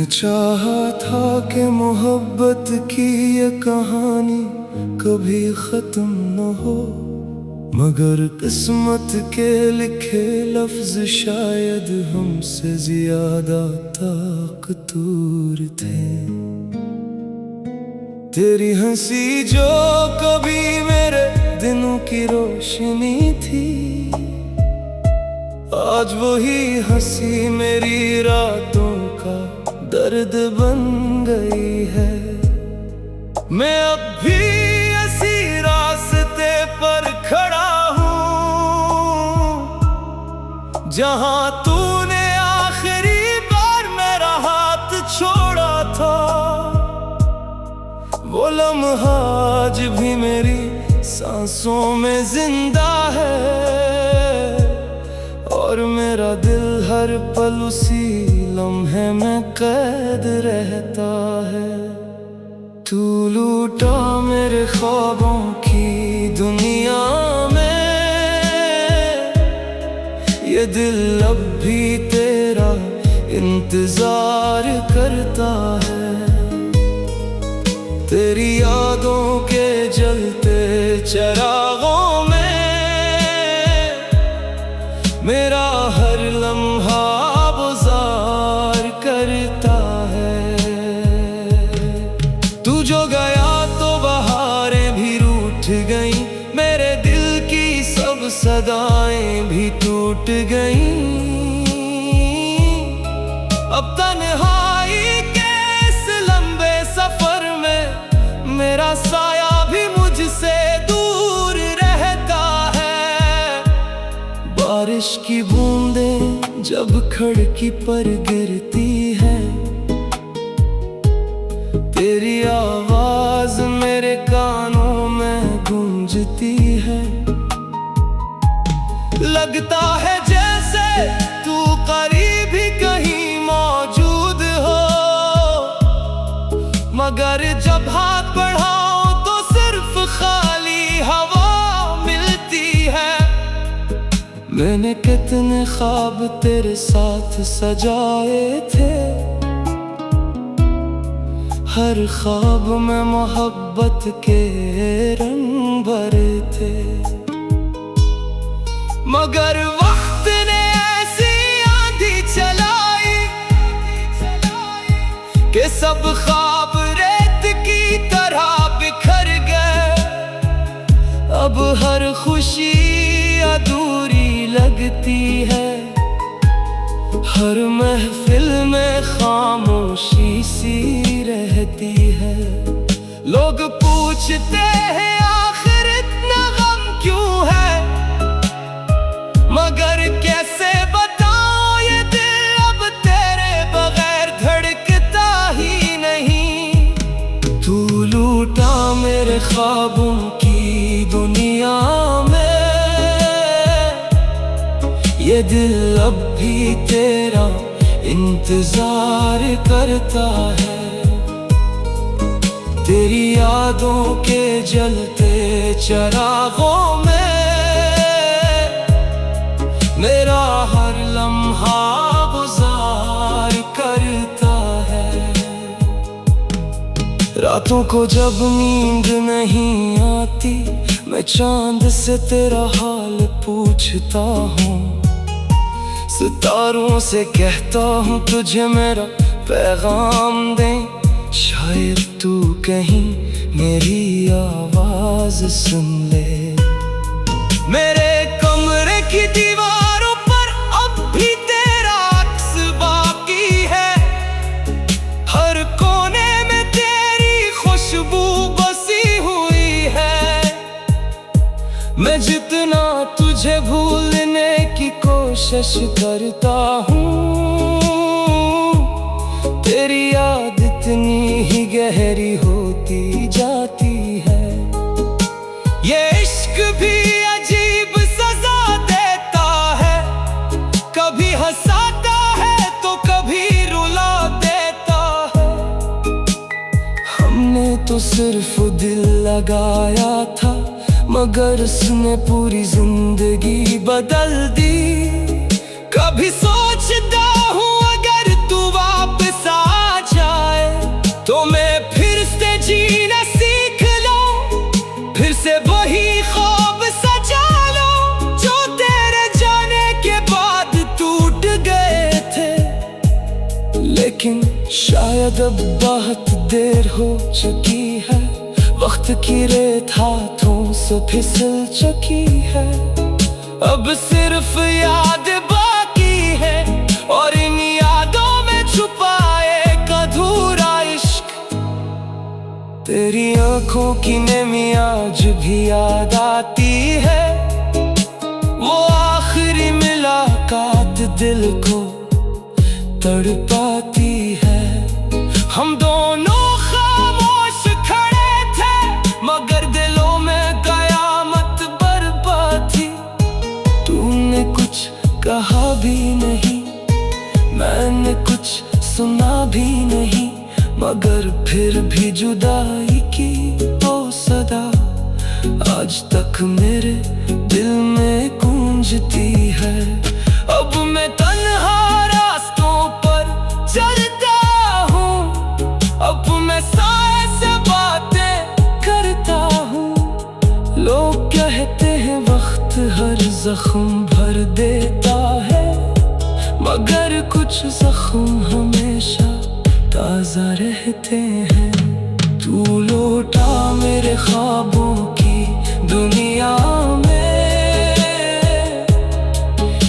चाहा था कि मोहब्बत की ये कहानी कभी खत्म न हो, मगर किस्मत के लिखे लफ्ज शायद हमसे ज्यादा ताकतूर थे। तेरी हंसी जो कभी मेरे दिनों की रोशनी थी, आज वही हंसी मेरी रातों का दर्द बन गई है। मैं अब भी इसी रास्ते पर खड़ा हूँ जहाँ तूने आखिरी बार मेरा हाथ छोड़ा था। वो लम्हा आज भी मेरी सांसों में जिंदा है, और मेरा दिल हर पल उसी लम्हे में कैद रहता है। तू लूटा मेरे ख्वाबों की दुनिया में, ये दिल अब भी तेरा इंतजार करता है। तेरी यादों के जलते चिरागों में मेरा हर लम्हा गुजार करता है। तू जो गया तो बहारें भी रूठ गईं, मेरे दिल की सब सदाएं भी टूट गईं। अब तन्हाई के इस लंबे सफर में मेरा साया भी मुझसे दूर रहता है। बारिश की बूंदें जब खिड़की पर गिरती है, तेरी आवाज मेरे कानों में गूंजती है। लगता है जैसे तू करीब ही कहीं मौजूद हो, मगर जब हाथ बढ़ाओ तो सिर्फ खाली हवा मिलती है। मैंने कितने ख्वाब तेरे साथ सजाए थे, हर ख्वाब में मोहब्बत के रंग भरे थे, मगर वक्त ने ऐसी आंधी चलाई कि सब ख्वाब रेत की तरह बिखर गए। अब हर खुशी अधूरी लगती है, हर महफिल में खामोशी सी रहती है। लोग पूछते हैं आखिर इतना गम क्यों है, मगर कैसे बताऊं ये दिल अब तेरे बगैर धड़कता ही नहीं। तू लूटा मेरे ख्वाबों की दुनिया में, ये दिल अब भी तेरा इंतजार करता है। तेरी यादों के जलते चिरागों में मेरा हर लम्हा गुजार करता है। रातों को जब नींद नहीं आती, मैं चांद से तेरा हाल पूछता हूँ, सितारों से कहता हूँ तुझे मेरा पैगाम दे। शायद तू कहीं मेरी आवाज सुन ले। मेरे कमरे की दीवारों पर अब भी तेरा अक्स बाकी है, हर कोने में तेरी खुशबू बसी हुई है। मैं जितना तुझे भूलने की कोशिश करता हूँ, तेरी याद इतनी ही गहरी होती जाती है। ये इश्क भी अजीब सजा देता है, कभी हंसाता है तो कभी रुला देता है। हमने तो सिर्फ दिल लगाया था, मगर उसने पूरी जिंदगी बदल दी। कभी सोचता हूँ अगर तू वापस आ लेकिन शायद अब बहुत देर हो चुकी है। वक्त की रेत हाथों से फिसल चुकी है। अब सिर्फ याद बाकी है और इन यादों में छुपा एक अधूरा इश्क। तेरी आंखों की नमी आज भी याद आती है। वो आखिरी मुलाकात दिल को तड़पाती है। हम दोनों खामोश खड़े थे मगर दिलों में कयामत बर्बाद थी। तूने कुछ कहा भी नहीं, मैंने कुछ सुना भी नहीं, मगर फिर भी जुदाई की वो सदा आज तक मेरे दिल में गूंजती है। अब मैं तन्हा रास्तों पर चलता हूँ, अब मैं साए से बातें करता हूँ। लोग कहते हैं वक्त हर जख्म भर देता है, मगर कुछ जख्म हमेशा ताजा रहते हैं। तू लौटा मेरे ख्वाबों की दुनिया में,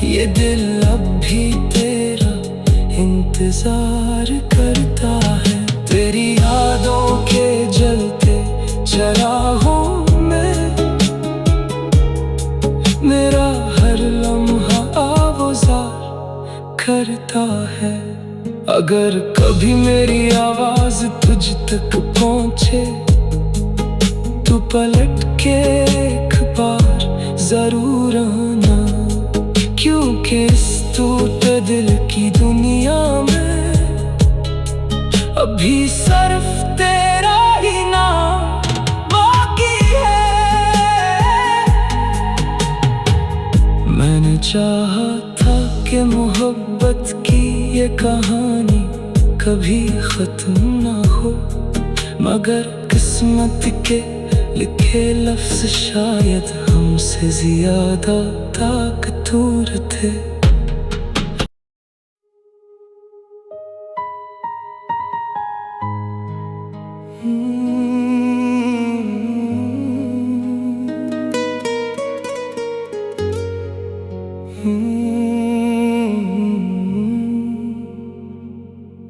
ये दिल अब भी तेरा इंतजार करता है। तेरी यादों के जलते चरागों में मेरा हर लम्हा आवाज़ करता है। अगर कभी मेरी आवाज तुझ तक पहुंचे तो पलट के एक बार जरूर आना, क्योंकि इस टूटे दिल की दुनिया में अभी सिर्फ तेरा ही नाम बाकी है। मैंने चाहा था कि मोहब्बत की ये कहानी कभी खत्म ना हो, मगर किस्मत के लिखे लफ्ज शायद हमसे ज्यादा ताकतवर थे।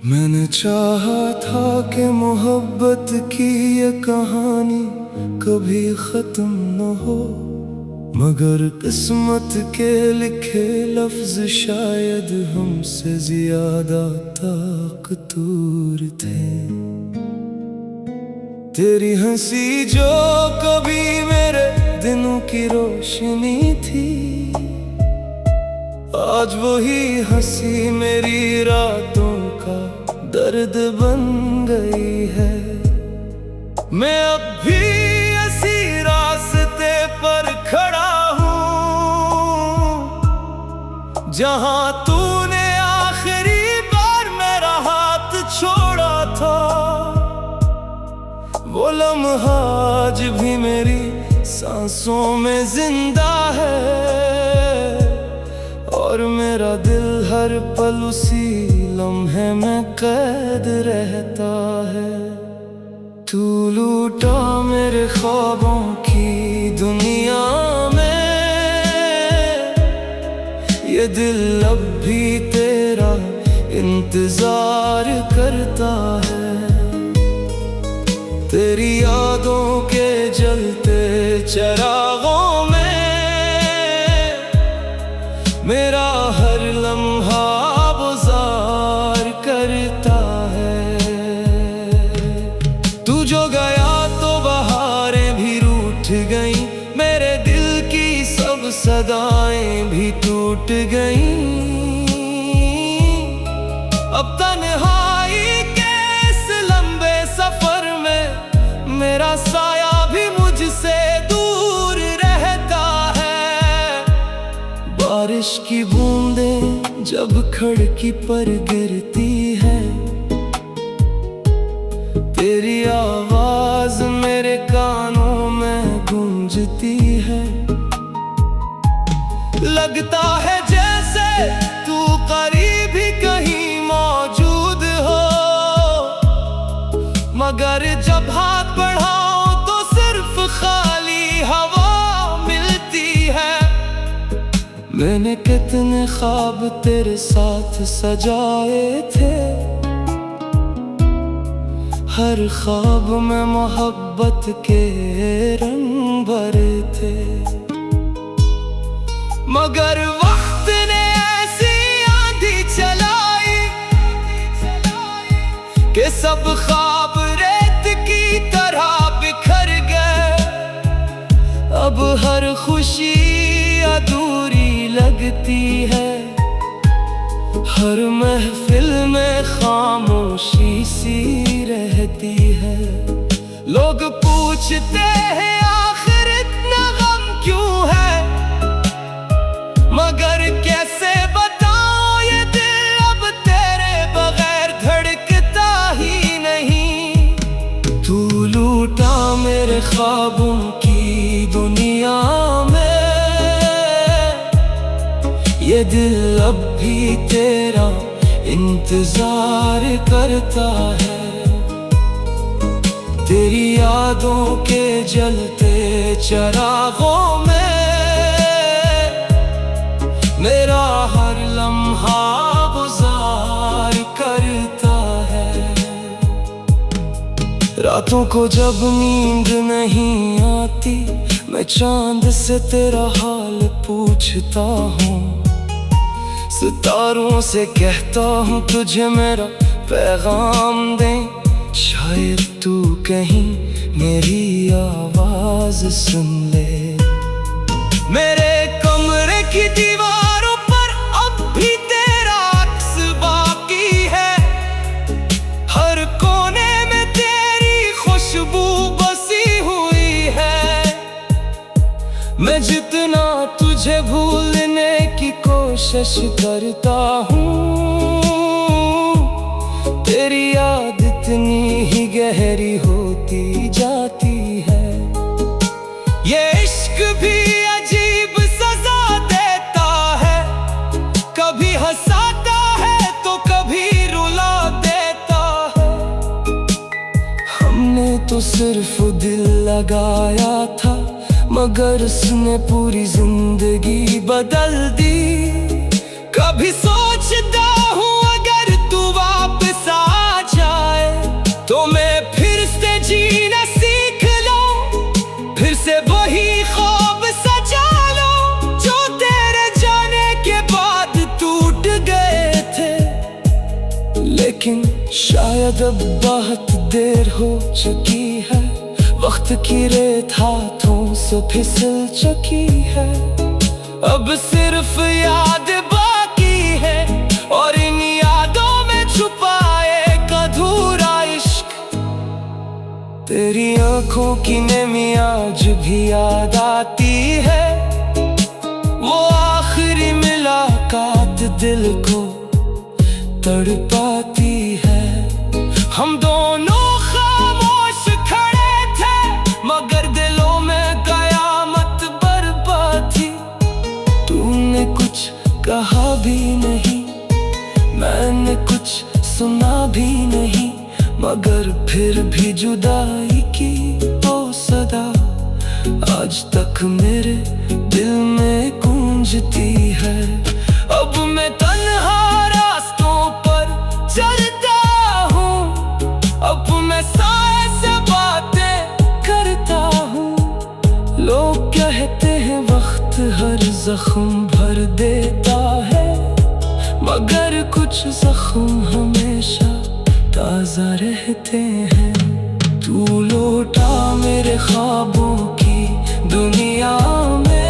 मैंने चाहा था कि मोहब्बत की ये कहानी कभी खत्म न हो, मगर किस्मत के लिखे लफ्ज शायद हमसे ज्यादा ताकतवर थे। तेरी हंसी जो कभी मेरे दिनों की रोशनी थी, आज वही हंसी मेरी रातों का दर्द बन गई है। मैं अब भी इसी रास्ते पर खड़ा हूँ जहाँ तूने आखिरी बार मेरा हाथ छोड़ा था। वो लम्हा आज भी मेरी सांसों में जिंदा है और मेरा दिल हर पल उसी लम्हे में कैद रहता है। तू लूटा मेरे ख्वाबों की दुनिया में, ये दिल अब भी तेरा इंतजार करता है। तेरी यादों के जलते चरागों में मेरा हर लम्हा गुजार करता है। तू जो गया तो बहारें भी रूठ गईं, मेरे दिल की सब सदाएं भी टूट गईं। अब तन्हाई के इस लंबे सफर में मेरा साया भी मुझसे दूर रहता है। बारिश की बूंदें जब खिड़की पर गिरती है, तेरी आवाज मेरे कानों में गूंजती है। लगता है जैसे तू करीब ही कहीं मौजूद कितने ख्वाब तेरे साथ सजाए थे। हर ख्वाब में मोहब्बत के रंग भरे थे, मगर वक्त ने ऐसी आंधी चलाई कि सब ख्वाब रेत की तरह बिखर गए। अब हर खुशी अधूरी लगती है, हर महफिल में खामोशी सी रहती है। लोग पूछते हैं आखिर इतना गम क्यों है, मगर कैसे बताऊं ये दिल अब तेरे बगैर धड़कता ही नहीं। तू लूटा मेरे ख्वाबों की दुनिया में, ये दिल अब भी तेरा इंतजार करता है। तेरी यादों के जलते चिरागों में मेरा हर लम्हा गुजार करता है। रातों को जब नींद नहीं आती, मैं चांद से तेरा हाल पूछता हूँ। सितारों से कहता हूँ तुझे मेरा पैगाम दे, शायद तू कहीं मेरी आवाज सुन ले। मेरे कमरे की दीवारों पर अब भी तेरा अक्स बाकी है, हर कोने में तेरी खुशबू बसी हुई है। मैं जितना तुझे भूलने की कोशिश करता हूँ, तेरी याद इतनी ही गहरी होती जाती है। ये इश्क भी अजीब सजा देता है, कभी हंसाता है तो कभी रुला देता है। हमने तो सिर्फ दिल लगाया था, मगर उसने पूरी जिंदगी बदल दी। कभी सोचता हूँ अगर तू वापस आ जाए तो मैं फिर से जीना सीख लूं, फिर से वही ख्वाब सजा लूं जो तेरे जाने के बाद टूट गए थे। लेकिन शायद अब बहुत देर हो चुकी है, वक्त की रेत हाथों से फिसल चुकी है। अब सिर्फ याद बाकी है और इन यादों में छुपा एक अधूरा इश्क। तेरी आंखों की नमी आज भी याद आती है, वो आखिरी मुलाकात दिल को तड़पाती है। हम दोनों खामोश खड़े थे, मगर दिलों में कयामत बर्बाद थी। तूने कुछ कहा भी नहीं, मैंने कुछ सुना भी नहीं, मगर फिर भी जुदाई की वो सदा आज तक मेरे दिल में गूंजती है। अब मैं तन्हा रास्तों पर चलता हूँ, अब मैं साए से बातें करता हूँ। लोग कहते हैं वक्त हर जख्म भर देता है, मगर कुछ जख्म हमेशा ताजा रहते हैं। तू लौटा मेरे ख्वाबों की दुनिया में,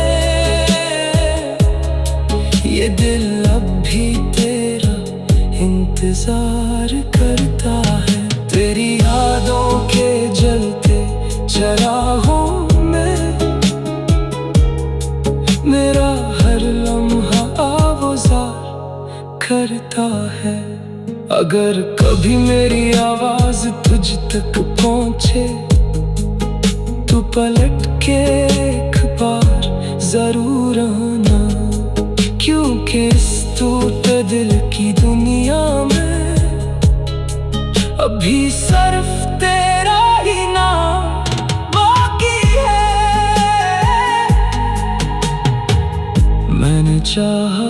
ये दिल अब भी तेरा इंतजार करता है। तेरी यादों के जलते चिरागों में मेरा हर लम्हा आवाज़ करता है। अगर कभी मेरी आवाज तुझ तक पहुंचे तो पलट के एक बार जरूर आना, क्योंकि इस टूटे दिल की दुनिया में अभी सिर्फ तेरा ही नाम बाकी है। मैंने चाहा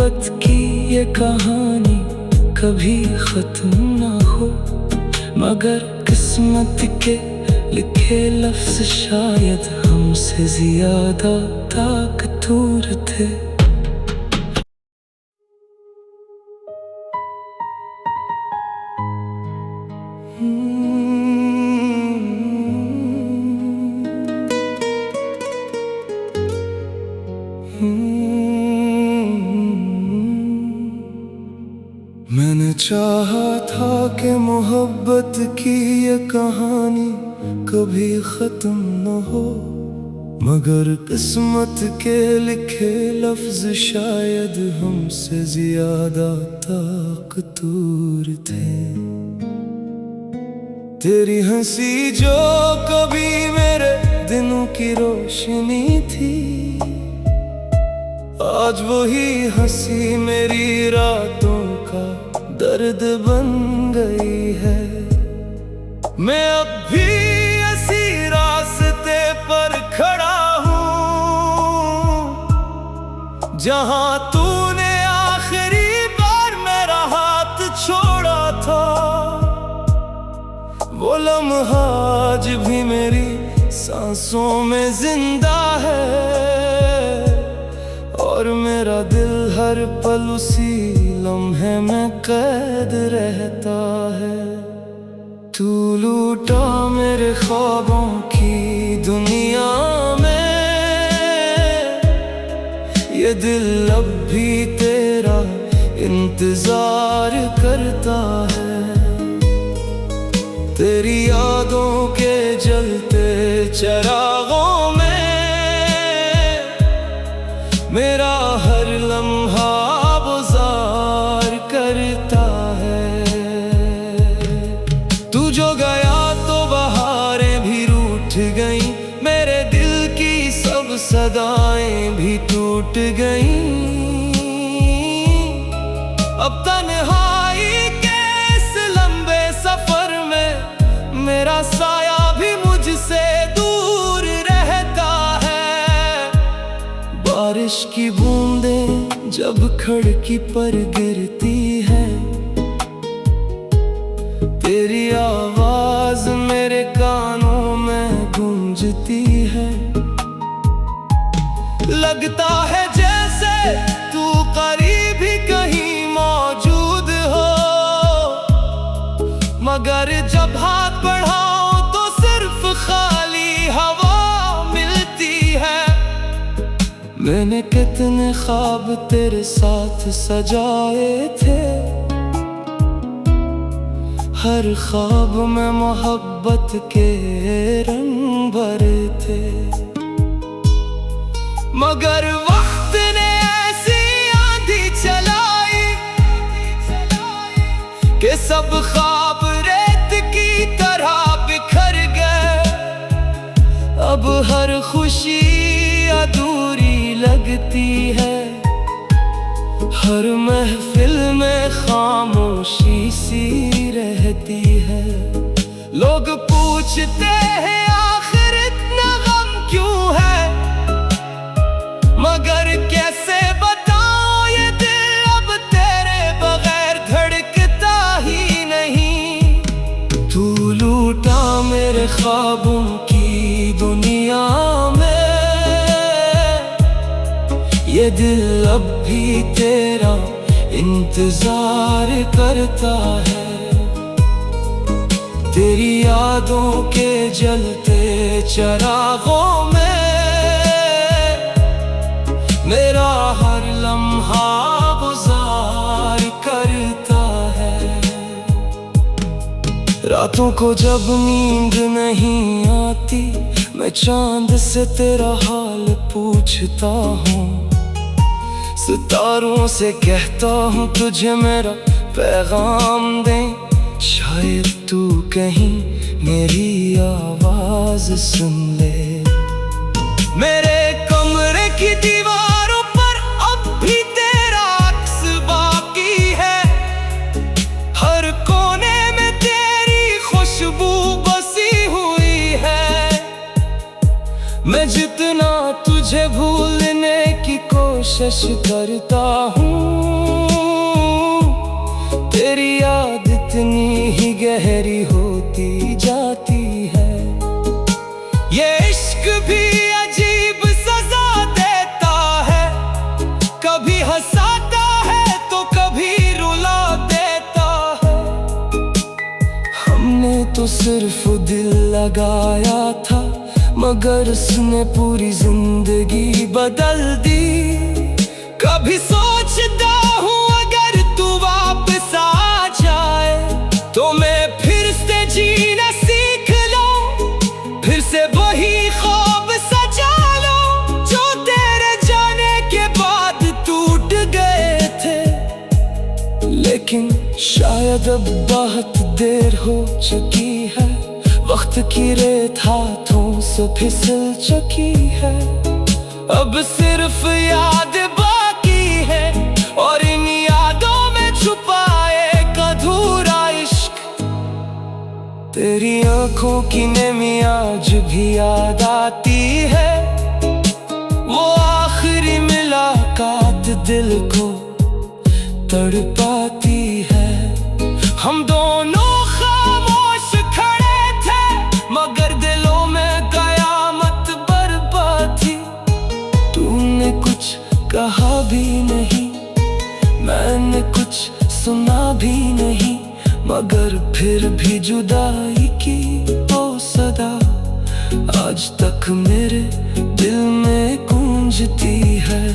मोहब्बत की ये कहानी कभी खत्म ना हो, मगर किस्मत के लिखे लफ्ज शायद हमसे ज्यादा ताकतवर थे। मैंने चाहा था कि मोहब्बत की ये कहानी कभी खत्म न हो, मगर किस्मत के लिखे लफ्ज शायद हमसे ज्यादा ताकतवर थे। तेरी हंसी जो कभी मेरे दिनों की रोशनी थी, आज वही हंसी मेरी रातों का दर्द बन गई है। मैं अब भी इसी रास्ते पर खड़ा हूँ जहाँ तूने आखिरी बार मेरा हाथ छोड़ा था। वो लम्हा आज भी मेरी सांसों में जिंदा है, और मेरा दिल हर पल उसी लम्हे में कैद रहता है। तू लूटा मेरे ख्वाबों की दुनिया में, ये दिल अब भी तेरा इंतजार करता है। तेरी यादों के जलते चिरागों में मेरा हर लम्हा गुजार करता है। तू जो गया तो बहारें भी रूठ गईं, मेरे दिल की सब सदाएं भी टूट गईं। अब तन्हाई के इस लंबे सफर में मेरा साया भी मुझसे दूर रहता है। बारिश की बूंदें जब खिड़की पर गिरती है, तेरी आवाज मेरे कानों में गूंजती है। लगता है जैसे तू करीब ही कहीं मौजूद हो, मगर जब हाथ बढ़ाओ तो सिर्फ खाली हवा मिलती है। मैंने कितने ख्वाब तेरे साथ सजाए थे, हर ख्वाब में मोहब्बत के रंग भरे थे, मगर वक्त ने ऐसी आंधी चलाई कि सब ख्वाब रेत की तरह बिखर गए। अब हर खुशी अधूरी लगती है, हर महफिल में खामोशी सी रहती है। लोग पूछते हैं आखिर इतना गम क्यों है, मगर कैसे बताऊं ये दिल अब तेरे बगैर धड़कता ही नहीं। तू लूटा मेरे ख्वाबों की दुनिया में, ये दिल अब भी तेरा इंतजार करता है। तेरी यादों के जलते चिरागों में मेरा हर लम्हा गुजार करता है। रातों को जब नींद नहीं आती, मैं चांद से तेरा हाल पूछता हूँ, सितारों से कहता हूँ तुझे मेरा पैगाम दे। शायद तू कहीं मेरी आवाज सुन ले। मेरे कमरे की दीवारों पर अब भी तेरा अक्स बाकी है, हर कोने में तेरी खुशबू बसी हुई है। मैं जितना तुझे भूलने की कोशिश करता हूँ, तो सिर्फ दिल लगाया था, मगर उसने पूरी जिंदगी बदल दी। कभी सोचता हूँ अगर तू वापस आ जाए तो मैं फिर से जीना सीख लूं, फिर से वही ख्वाब सजा लूं जो तेरे जाने के बाद टूट गए थे। लेकिन शायद अब बहुत देर हो चुकी है, वक्त की रेत हाथों से फिसल चुकी है। अब सिर्फ याद बाकी है और इन यादों में छुपा एक अधूरा इश्क। तेरी आंखों की नमी आज भी याद आती है, वो आखिरी मुलाकात दिल को तड़पाती है। हम दोनों खामोश खड़े थे, मगर दिलों में कयामत बर्बाद थी। तूने कुछ कहा भी नहीं, मैंने कुछ सुना भी नहीं, मगर फिर भी जुदाई की वो सदा आज तक मेरे दिल में गूंजती है।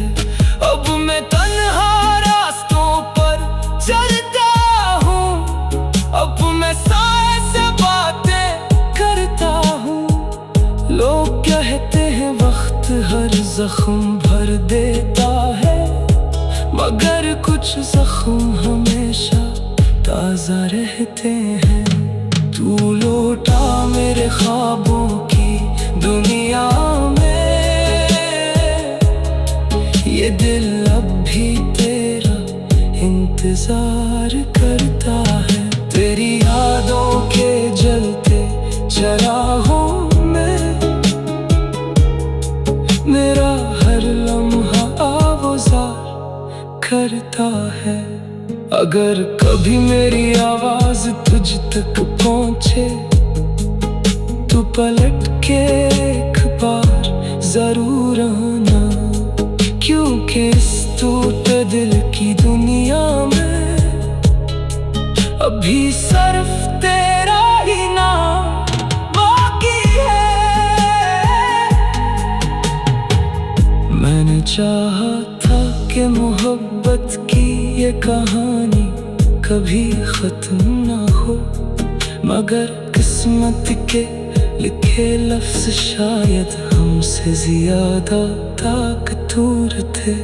अब मैं तन्हा रास्तों पर चलता हूँ, अब मैं साए से बातें करता हूँ। लोग कहते हैं वक्त हर जख्म भर देता है, मगर कुछ जख्म हमेशा ताजा रहते हैं। तू लौटा मेरे ख्वाबों की दुनिया में, ये दिल अब भी तेरा इंतजार करता है। तेरी यादों के जलते चरागों में मेरा हर लम्हा आवाज़ करता है। अगर कभी मेरी आवाज तुझ तक पहुंचे तो पलट के एक बार जरूर आना, क्योंकि इस टूटे दिल की दुनिया में अभी सिर्फ तेरा ही नाम बाकी है। मैंने चाहा था कि मोहब्बत की ये कहानी कभी खत्म ना हो, मगर किस्मत के लिखे लफ्ज शायद हमसे ज्यादा ताकतवर थे।